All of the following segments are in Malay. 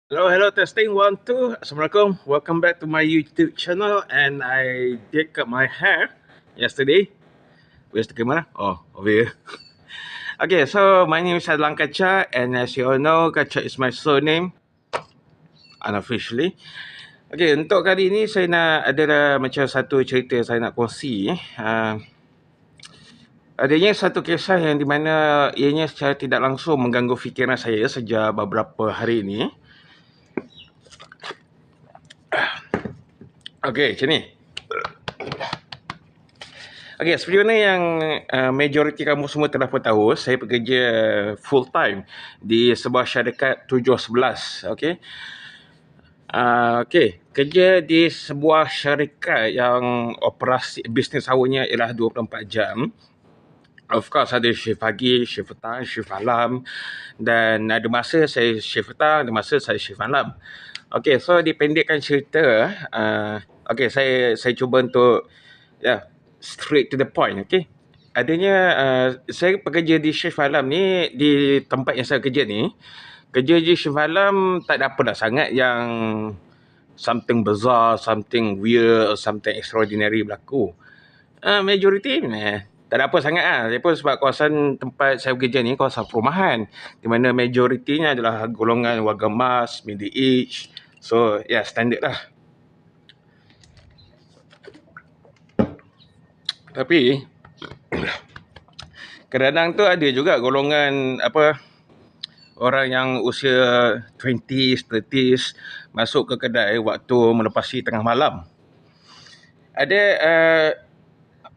Hello, testing 1 2. Assalamualaikum. Welcome back to my YouTube channel. And I did cut my hair yesterday. Where's the camera? Oh, over here. Okay, so my name is Adlan Kacha, and as you all know, Kacha is my surname unofficially. Okay, untuk kali ini saya nak ada macam satu cerita saya nak kongsi. Adanya satu kisah yang di mana ianya secara tidak langsung mengganggu fikiran saya sejak beberapa hari ini. Okay, macam ni. Okay, seperti mana yang majoriti kamu semua telah pun tahu, saya bekerja full time di sebuah syarikat 711. Okay. Kerja di sebuah syarikat yang operasi bisnes awalnya ialah 24 jam. Of course ada shift pagi, shift petang, shift malam, dan ada masa saya shift petang, ada masa saya shift malam. Okay, so dipendekkan cerita, saya cuba untuk straight to the point. Okay, adanya saya bekerja di shift malam ni, di tempat yang saya kerja ni. Kerja di shift malam tak ada apa dah sangat yang something bizarre, something weird, something extraordinary berlaku. Majority tak ada apa sangat lah. Dia pun sebab kawasan tempat saya bekerja ni kawasan perumahan, di mana majoritinya adalah golongan warga emas, middle age. So standard lah. Tapi kadang-kadang tu ada juga golongan orang yang usia 20s, 30s masuk ke kedai waktu melepasi tengah malam.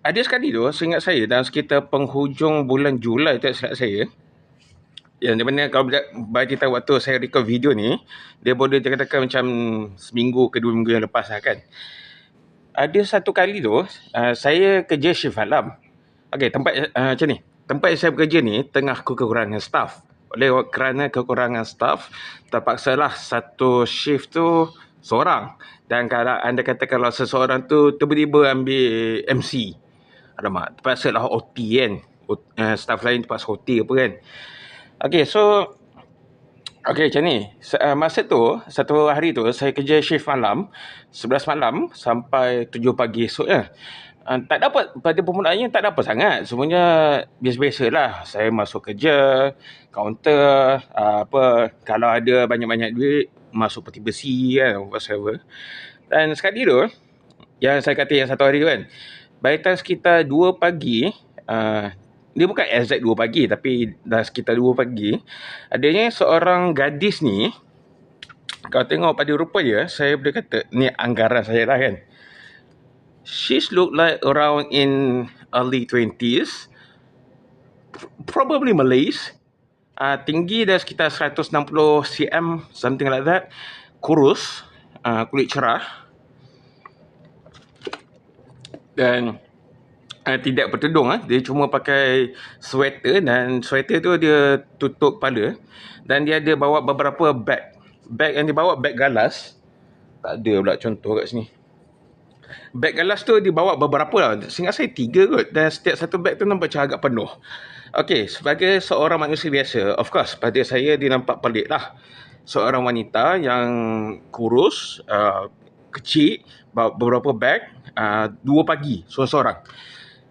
Ada sekali tu, seingat saya, dalam sekitar penghujung bulan Julai tak silap saya, yang di mana kalau bagi tahu waktu saya record video ni, dia boleh dikatakan macam seminggu ke 2 minggu yang lepas lah kan. Ada satu kali tu, saya kerja shift malam. Okay, macam ni. Tempat yang saya bekerja ni tengah kekurangan staff. Oleh kerana kekurangan staff, terpaksalah satu shift tu seorang. Dan kalau anda kata kalau seseorang tu tiba-tiba ambil MC, alamak, terpaksalah OT kan. Staff lain terpaksa OT apa kan. Okay, so macam ni. Masa tu, satu hari tu, saya kerja shift malam, 11 malam sampai 7 pagi esoknya. Tak ada apa, pada permulaannya tak ada apa sangat. Semuanya biasa-biasa lah. Saya masuk kerja, kaunter, kalau ada banyak-banyak duit, masuk peti besi kan, whatever. Dan sekali tu, yang saya kata yang satu hari tu kan, by time sekitar 2 pagi, dia bukan exact 2 pagi, tapi dah sekitar 2 pagi, adanya seorang gadis ni, kalau tengok pada rupa dia, saya boleh kata, ni anggaran saya lah kan, she's look like around in early 20s, probably Malays, tinggi dah sekitar 160 cm, something like that, kurus, kulit cerah, dan tidak bertudung. Dia cuma pakai sweater, dan sweater tu dia tutup kepala, dan dia ada bawa beberapa bag yang dia bawa, bag galas. Tak ada pula contoh kat sini. Bag galas tu dibawa beberapa lah. Seingat saya 3 kot, dan setiap satu bag tu nampak macam agak penuh. Okay, sebagai seorang manusia biasa, of course pada saya dia nampak pelik lah. Seorang wanita yang kurus, kecil, bawa beberapa bag, 2 pagi seorang-seorang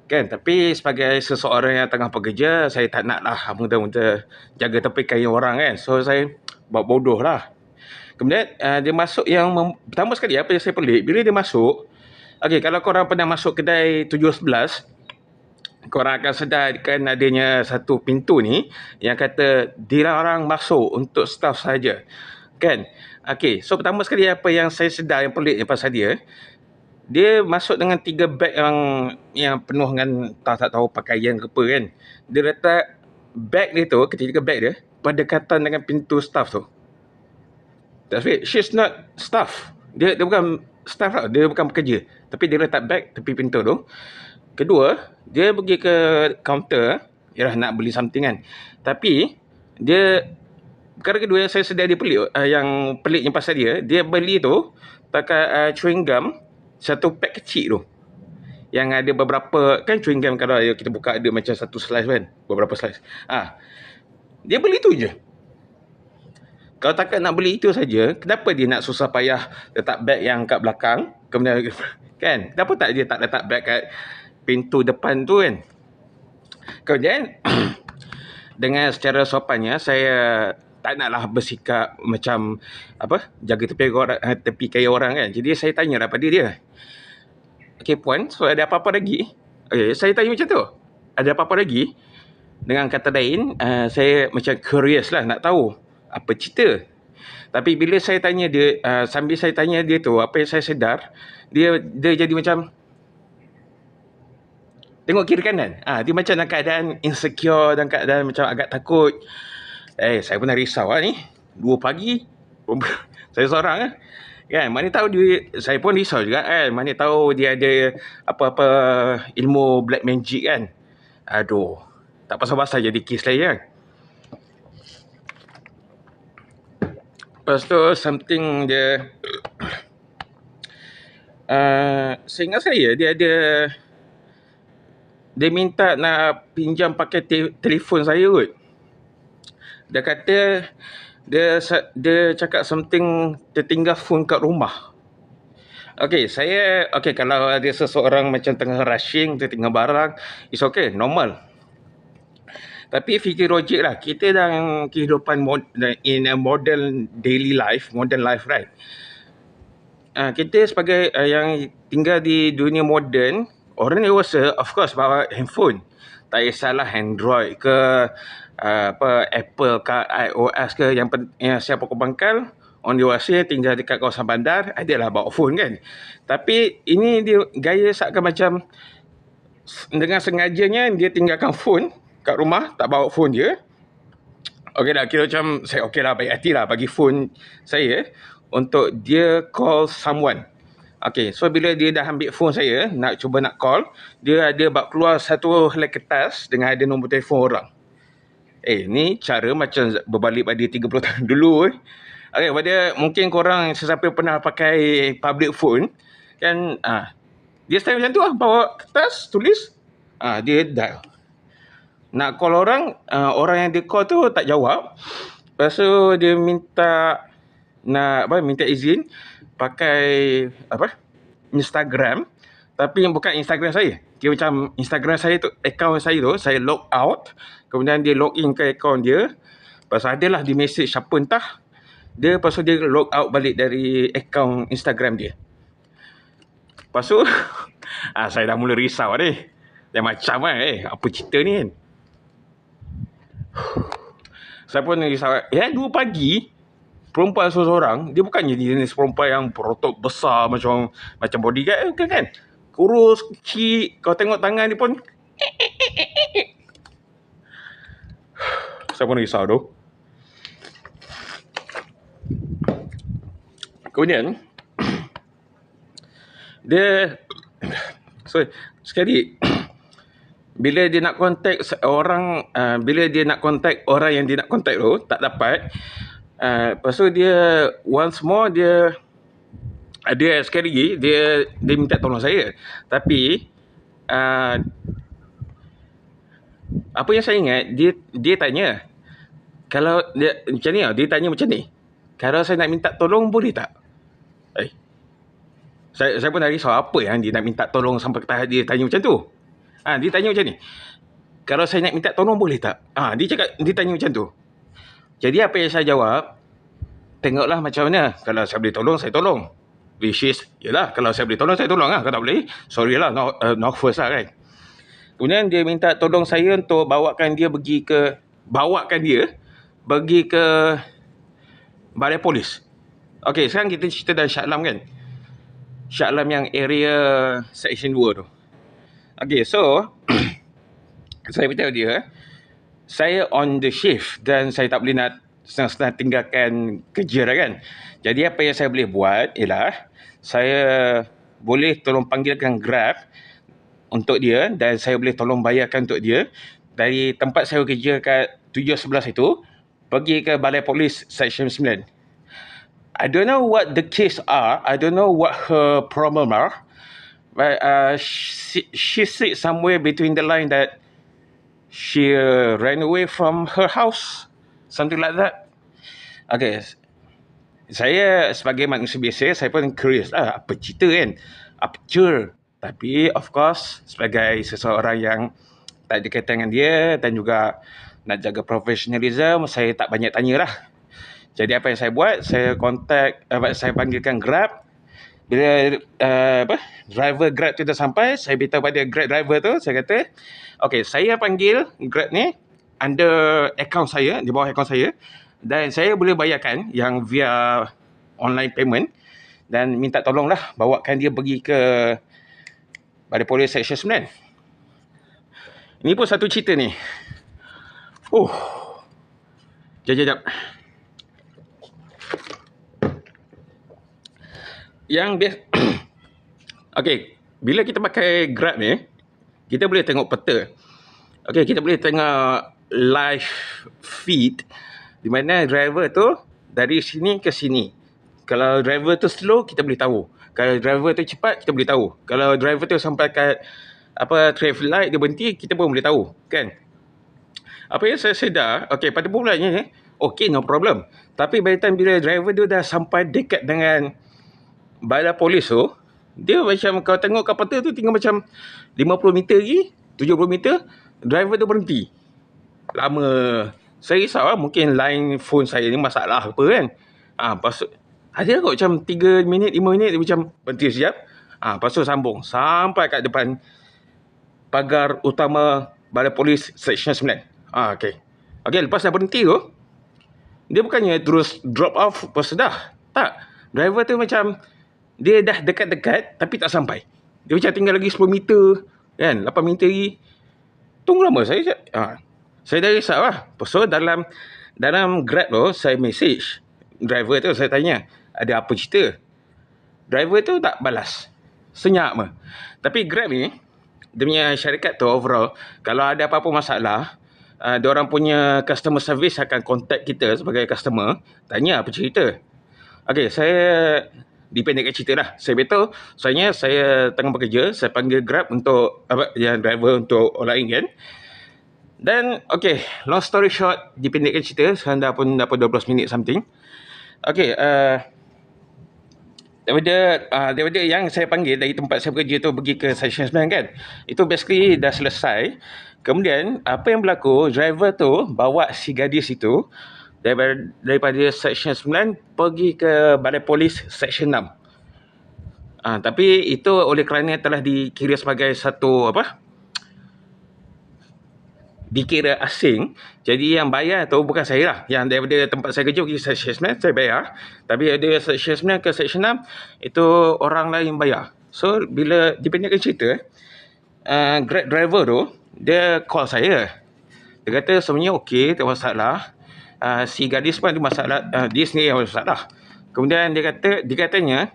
kan. Tapi sebagai seseorang yang tengah bekerja, saya tak nak lah mudah-mudah jaga tepi kain orang kan. So saya buat bodoh lah. Kemudian dia masuk, yang pertama sekali apa yang saya pelik, bila dia masuk, okay, kalau korang pernah masuk kedai 711, korang akan sedarkan adanya satu pintu ni yang kata dilarang masuk untuk staff saja kan. Okay, so pertama sekali apa yang saya sedar yang pelik pasal dia masuk dengan 3 beg yang penuh dengan tak tahu pakaian ke apa kan. Dia letak beg dia tu, ketiga beg dia berdekatan dengan pintu staff tu. That's it. She's not staff. Dia bukan staff lah. Dia bukan pekerja. Tapi dia letak beg tepi pintu tu. Kedua, dia pergi ke kaunter, ialah nak beli something kan. Tapi dia, perkara kedua yang saya sedar dia pelik, yang peliknya pasal dia beli tu pakai chewing gum, satu pack kecil tu, yang ada beberapa, kan chewing gum kalau kita buka ada macam satu slice kan, beberapa slice. Dia beli tu je. Kalau takat nak beli itu saja, kenapa dia nak susah payah letak beg yang kat belakang? Kemudian kan? Kenapa tak dia tak letak beg kat pintu depan tu kan? Kemudian dengan secara sopannya saya tak naklah bersikap macam jaga tepi kaya orang kan. Jadi saya tanya pada dia. Okey puan, so ada apa-apa lagi? Okey, saya tanya macam tu. Ada apa-apa lagi? Dengan kata lain, saya macam curious lah nak tahu apa cerita. Tapi bila saya tanya dia, sambil saya tanya dia tu, apa yang saya sedar, dia jadi macam tengok kiri kanan. Dia macam dalam keadaan insecure, dalam keadaan macam agak takut. Saya pun dah risau lah ni. 2 pagi, saya seorang lah. Kan, mana tahu dia, saya pun risau juga kan. Mana tahu dia ada apa-apa ilmu black magic kan. Aduh, tak pasal-pasal jadi kes saya kan. Lepas tu something dia seingat saya dia minta nak pinjam pakai telefon saya kot. Dia kata dia cakap something tertinggal phone kat rumah. Okey, kalau ada seseorang macam tengah rushing tertinggal barang, it's okay, normal. Tapi fikir logik lah, kita dalam kehidupan in a modern daily life, modern life, right? Kita sebagai yang tinggal di dunia moden, orang dewasa of course bawa handphone. Tak kisahlah Android ke Apple ke iOS ke, yang siapa pembangkal, orang dewasa tinggal dekat kawasan bandar adalah bawa phone kan. Tapi ini dia gaya seakan macam dengan sengajanya dia tinggalkan phone kat rumah, tak bawa phone dia. Okey dah, kira macam saya okeylah, baik hati lah bagi phone saya untuk dia call someone. Okey, so bila dia dah ambil phone saya, nak call, dia ada buat keluar satu helai kertas dengan ada nombor telefon orang. Ni cara macam berbalik pada 30 tahun dulu. Okey, pada mungkin korang sesiapa pernah pakai public phone kan, dia style macam tu lah, bawa kertas, tulis, dia dial. Nak call orang, orang yang dia call tu tak jawab. Lepas tu dia minta izin pakai Instagram, tapi bukan Instagram saya. Dia macam Instagram saya tu, akaun saya tu, saya log out, kemudian dia log in ke akaun dia. Lepas tu adalah di message siapa entah, dia lepas tu dia log out balik dari akaun Instagram dia. Lepas tu saya dah mula risau ni. Dia macam apa cerita ni kan. Saya pun risau. 2 pagi perempuan seorang, dia bukannya jenis perempuan yang berotot besar macam bodyguard kan. Kurus, kecil, kau tengok tangan dia pun saya pun risau tu. Kemudian dia sekali bila dia nak contact orang, orang yang dia nak contact tu tak dapat. Lepas tu dia once more dia sekali lagi dia minta tolong saya. Tapi apa yang saya ingat, dia tanya, kalau dia macam ni, dia tanya macam ni, kalau saya nak minta tolong boleh tak? Saya pun dah risau apa yang dia nak minta tolong sampai ke tahap dia tanya macam tu. Dia tanya macam ni, kalau saya nak minta tolong boleh tak? Dia tanya macam tu. Jadi apa yang saya jawab, tengoklah macam mana. Kalau saya boleh tolong, saya tolong. Which is, yelah, kalau saya boleh tolong, saya tolong lah. Kalau tak boleh, sorry lah, no first lah kan. Kemudian dia minta tolong saya untuk bawakan dia pergi ke balai polis. Okey, sekarang kita cerita dari Shah Alam kan. Shah Alam yang area Section 2 tu. Okey, so saya beritahu dia, saya on the shift dan saya tak boleh nak senang-senang tinggalkan kerja dah kan. Jadi apa yang saya boleh buat ialah saya boleh tolong panggilkan Grab untuk dia dan saya boleh tolong bayarkan untuk dia dari tempat saya kerja kat 711 itu pergi ke balai polis Section 9. I don't know what the case are. I don't know what her problem are. But she said somewhere between the line that she ran away from her house. Something like that. Okay, saya sebagai manusia biasa, saya pun curious lah, apa cerita kan? Apa cer? Tapi of course, sebagai seseorang yang tak ada kaitan dengan dia dan juga nak jaga professionalism, saya tak banyak tanya lah. Jadi apa yang saya buat, saya panggilkan Grab. Bila driver Grab tu dah sampai, saya beritahu pada Grab driver tu, saya kata, okay, saya panggil Grab ni under account saya, di bawah account saya, dan saya boleh bayarkan yang via online payment, dan minta tolonglah bawakan dia pergi ke Balai Polis Seksyen 9. Ini pun satu cerita ni. Jap. Yang biasa okey, bila kita pakai Grab ni, kita boleh tengok peta. Okey, kita boleh tengok live feed di mana driver tu dari sini ke sini. Kalau driver tu slow, kita boleh tahu. Kalau driver tu cepat, kita boleh tahu. Kalau driver tu sampai kat traffic light, dia berhenti, kita pun boleh tahu, kan? Apa yang saya sedar, okey, pada mulanya ni, okey, no problem. Tapi by the time bila driver tu dah sampai dekat dengan Balai Polis tu, dia macam, kalau tengok kat peta tu tinggal macam 50 meter lagi, 70 meter, driver tu berhenti. Lama. Saya risau lah, mungkin line phone saya ni masalah apa kan. Lepas tu, ada kot macam 3 minit, 5 minit, dia macam berhenti sekejap. Lepas tu sambung. Sampai kat depan pagar utama Balai Polis Seksyen 9. Okey. Okey, lepas dah berhenti tu, dia bukannya terus drop off lepas dah. Tak. Driver tu macam, dia dah dekat-dekat tapi tak sampai. Dia macam tinggal lagi 10 meter, kan, 8 meter lagi. Tunggu lama saya. Saya dah risau lah. So dalam Grab tu, saya message driver tu, saya tanya, ada apa cerita? Driver tu tak balas. Senyap mah. Tapi Grab ni, dia punya syarikat tu overall, kalau ada apa-apa masalah, diorang punya customer service akan contact kita sebagai customer, tanya apa cerita. Okey, saya dipendekkan cerita lah. Saya beritahu, soalnya saya tengah bekerja, saya panggil Grab untuk yang driver untuk orang lain kan. Dan okey, long story short, dipendekkan cerita, sekarang dah pun 12 minit something. Okey, daripada yang saya panggil dari tempat saya bekerja tu pergi ke Seksyen 9 kan, itu basically dah selesai. Kemudian apa yang berlaku, driver tu bawa si gadis itu daripada Seksyen 9 pergi ke Balai Polis Seksyen 6. Tapi itu oleh kerana telah dikira sebagai satu dikira asing, jadi yang bayar tu bukan saya lah. Yang daripada tempat saya kerja pergi Seksyen 9, saya bayar. Tapi dari Seksyen 9 ke Seksyen 6, itu orang lain bayar. So, bila dipendekkan cerita, Grab driver tu, dia call saya. Dia kata sebenarnya okey, tak masalah. Si gadis pun ada masalah, dia sendiri yang ada masalah. Kemudian dia katanya,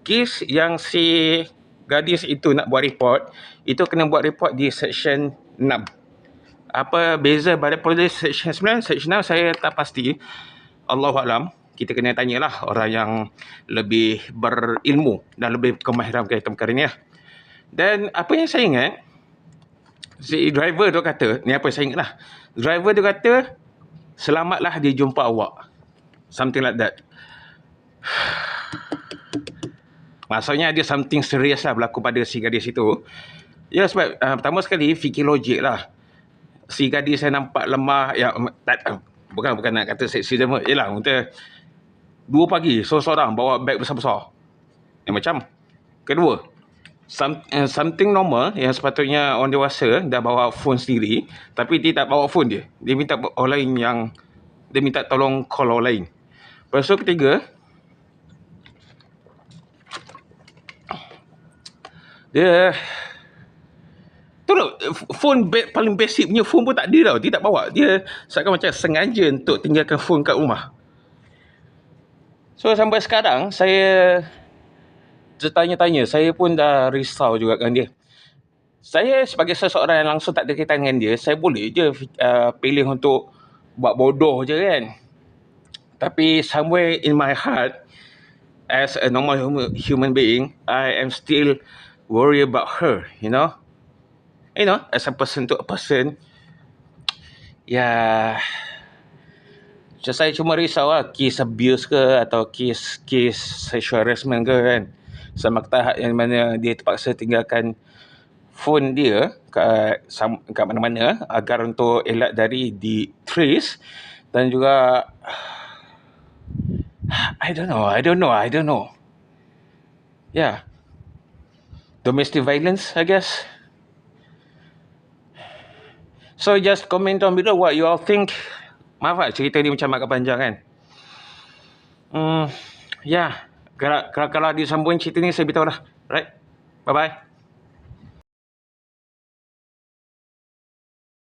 kes yang si gadis itu nak buat report, itu kena buat report di Seksyen 6. Apa beza Balai Polis Seksyen 9, Seksyen 6 saya tak pasti. Allahualam. Kita kena tanyalah orang yang lebih berilmu dan lebih kemahiran berkaitan perkara ni lah. Dan apa yang saya ingat, si driver tu kata, ni apa yang saya ingat lah. Driver tu kata, selamatlah dia jumpa awak. Something like that. Maksudnya ada something serius lah berlaku pada si gadis itu. Ya, sebab pertama sekali fikir logik lah. Si gadis saya nampak lemah, ya, bukan nak kata seksi dia, yalah, kita 2 pagi seorang bawa beg besar-besar. Yang macam kedua, something normal yang sepatutnya orang dewasa dah bawa phone sendiri, tapi dia tak bawa phone dia. Dia minta orang lain yang, dia minta tolong call orang lain. Lepas tu ketiga, dia phone paling basic punya phone pun tak ada tau. Dia tak bawa. Dia seakan macam sengaja untuk tinggalkan phone kat rumah. So sampai sekarang saya tertanya-tanya. Saya pun dah risau juga dengan dia. Saya sebagai seseorang yang langsung tak ada kaitan dengan dia, saya boleh je pilih untuk buat bodoh je kan. Tapi somewhere in my heart, as a normal human being, I am still worried about her, you know, as a person to a person. Ya, So, saya cuma risau lah kes abuse ke atau kes sexual harassment ke kan. Sama tahap yang mana dia terpaksa tinggalkan phone dia kat mana-mana agar untuk elak dari di trace. Dan juga I don't know. Yeah. Domestic violence, I guess. So just comment down below what you all think. Maaf lah cerita ni macam agak panjang kan. Ya, kalau disambung cerita ni saya beritahu lah. Right? Bye-bye.